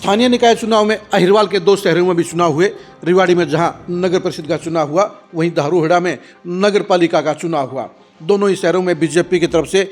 स्थानीय निकाय चुनाव में अहिरवाल के 2 शहरों में भी चुनाव हुए। रेवाड़ी में जहां नगर परिषद का चुनाव हुआ, वहीं धारूहेड़ा में नगर पालिका का चुनाव हुआ। दोनों ही शहरों में बीजेपी की तरफ से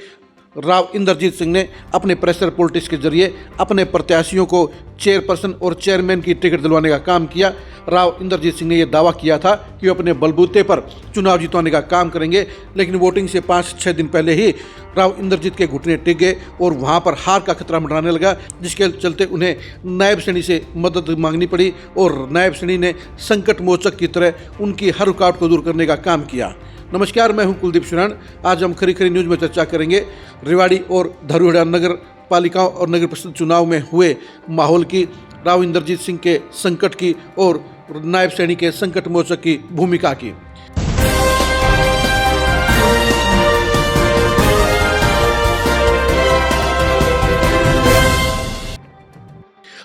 राव इंद्रजीत सिंह ने अपने प्रेशर पॉलिटिक्स के जरिए अपने प्रत्याशियों को चेयरपर्सन और चेयरमैन की टिकट दिलवाने का काम किया। राव इंद्रजीत सिंह ने यह दावा किया था कि वो अपने बलबूते पर चुनाव जितवाने का काम करेंगे, लेकिन वोटिंग से 5-6 दिन पहले ही राव इंद्रजीत के घुटने टिक गए और वहां पर हार का खतरा मंडराने लगा, जिसके चलते उन्हें नायब श्रेणी से मदद मांगनी पड़ी और नायब श्रेणी ने संकट मोचक की तरह उनकी हर रुकावट को दूर करने का काम किया। नमस्कार, मैं हूं कुलदीप शरण। आज हम खरी खरी न्यूज़ में चर्चा करेंगे रेवाड़ी और धारूहेड़ा नगर पालिकाओं और नगर परिषद चुनाव में हुए माहौल की, राव इंद्रजीत सिंह के संकट की और नायब श्रेणी के संकट मोचक की भूमिका की।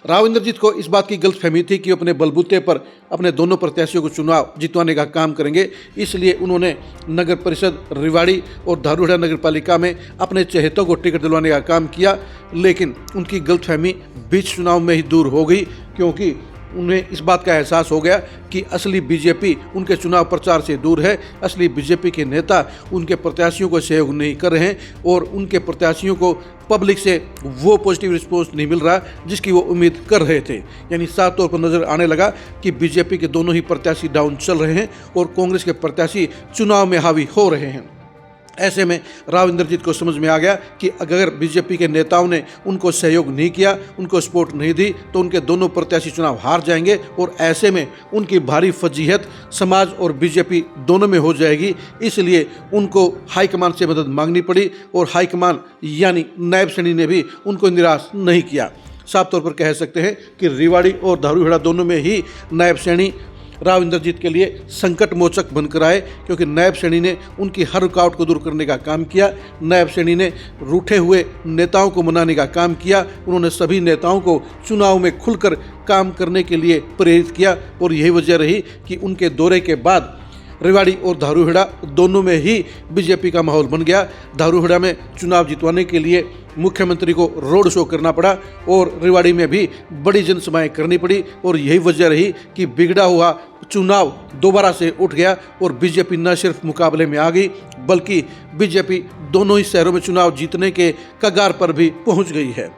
राव इंद्रजीत को इस बात की गलतफहमी थी कि अपने बलबूते पर अपने दोनों प्रत्याशियों को चुनाव जितवाने का काम करेंगे, इसलिए उन्होंने नगर परिषद रेवाड़ी और धारूहेड़ा नगर पालिका में अपने चहेतों को टिकट दिलवाने का काम किया। लेकिन उनकी गलतफहमी बीच चुनाव में ही दूर हो गई, क्योंकि उन्हें इस बात का एहसास हो गया कि असली बीजेपी उनके चुनाव प्रचार से दूर है। असली बीजेपी के नेता उनके प्रत्याशियों को सहयोग नहीं कर रहे हैं और उनके प्रत्याशियों को पब्लिक से वो पॉजिटिव रिस्पॉन्स नहीं मिल रहा जिसकी वो उम्मीद कर रहे थे। यानी साफ तौर पर नजर आने लगा कि बीजेपी के दोनों ही प्रत्याशी डाउन चल रहे हैं और कांग्रेस के प्रत्याशी चुनाव में हावी हो रहे हैं। ऐसे में राव इंद्रजीत को समझ में आ गया कि अगर बीजेपी के नेताओं ने उनको सहयोग नहीं किया, उनको सपोर्ट नहीं दी, तो उनके दोनों प्रत्याशी चुनाव हार जाएंगे और ऐसे में उनकी भारी फजीहत समाज और बीजेपी दोनों में हो जाएगी। इसलिए उनको हाईकमान से मदद मांगनी पड़ी और हाईकमान यानी नायब श्रेणी ने भी उनको निराश नहीं किया। साफ तौर पर कह सकते हैं कि रेवाड़ी और धारूहेड़ा दोनों में ही नायब श्रेणी राव इंद्रजीत के लिए संकट मोचक बनकर आए, क्योंकि नायब श्रेणी ने उनकी हर रुकावट को दूर करने का काम किया। नायब श्रेणी ने रूठे हुए नेताओं को मनाने का काम किया। उन्होंने सभी नेताओं को चुनाव में खुलकर काम करने के लिए प्रेरित किया और यही वजह रही कि उनके दौरे के बाद रेवाड़ी और धारूहेड़ा दोनों में ही बीजेपी का माहौल बन गया। धारूहेड़ा में चुनाव जितवाने के लिए मुख्यमंत्री को रोड शो करना पड़ा और रेवाड़ी में भी बड़ी जनसभाएं करनी पड़ी और यही वजह रही कि बिगड़ा हुआ चुनाव दोबारा से उठ गया और बीजेपी न सिर्फ मुकाबले में आ गई, बल्कि बीजेपी दोनों ही शहरों में चुनाव जीतने के कगार पर भी पहुंच गई है।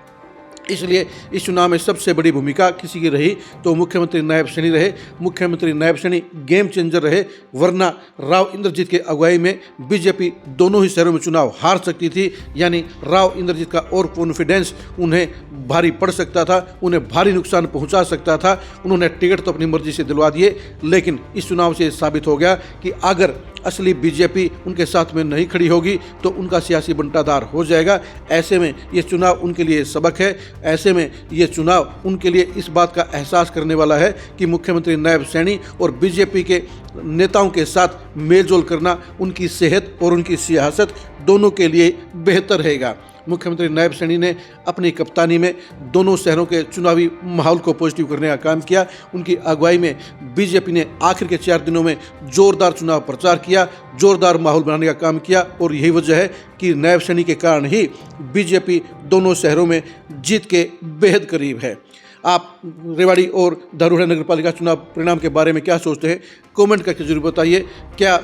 इसलिए इस चुनाव में सबसे बड़ी भूमिका किसी की रही तो मुख्यमंत्री नायब श्रेणी रहे। मुख्यमंत्री नायब श्रेणी गेम चेंजर रहे, वरना राव इंद्रजीत के अगुवाई में बीजेपी दोनों ही शहरों में चुनाव हार सकती थी। यानी राव इंद्रजीत का और कॉन्फिडेंस उन्हें भारी पड़ सकता था, उन्हें भारी नुकसान पहुंचा सकता था। उन्होंने टिकट तो अपनी मर्जी से दिलवा दिए, लेकिन इस चुनाव से साबित हो गया कि अगर असली बीजेपी उनके साथ में नहीं खड़ी होगी तो उनका सियासी बंटाधार हो जाएगा। ऐसे में ये चुनाव उनके लिए सबक है। ऐसे में ये चुनाव उनके लिए इस बात का एहसास करने वाला है कि मुख्यमंत्री नायब श्रेणी और बीजेपी के नेताओं के साथ मेलजोल करना उनकी सेहत और उनकी सियासत दोनों के लिए बेहतर रहेगा। मुख्यमंत्री नायब श्रेणी ने अपनी कप्तानी में दोनों शहरों के चुनावी माहौल को पॉजिटिव करने का काम किया। उनकी अगुवाई में बीजेपी ने आखिर के 4 दिनों में जोरदार चुनाव प्रचार किया, जोरदार माहौल बनाने का काम किया और यही वजह है कि नायब श्रेणी के कारण ही बीजेपी दोनों शहरों में जीत के बेहद करीब है। आप रेवाड़ी और धारूहेड़ा नगर पालिका चुनाव परिणाम के बारे में क्या सोचते हैं? कमेंट करके जरूर बताइए। क्या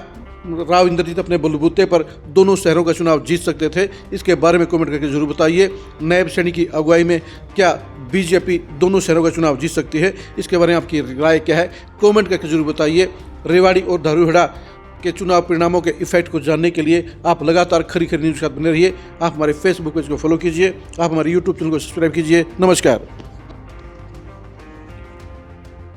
राव इंद्रजीत अपने बलबूते पर दोनों शहरों का चुनाव जीत सकते थे? इसके बारे में कमेंट करके जरूर बताइए। नायब श्रेणी की अगुवाई में क्या बीजेपी दोनों शहरों का चुनाव जीत सकती है? इसके बारे में आपकी राय क्या है? कमेंट करके जरूर बताइए। रेवाड़ी और धारूहेड़ा के चुनाव परिणामों के इफेक्ट को जानने के लिए आप लगातार खरी खरी न्यूज़ के साथ बने रहिए। आप हमारे फेसबुक पेज को फॉलो कीजिए, आप हमारे यूट्यूब चैनल को सब्सक्राइब कीजिए। नमस्कार।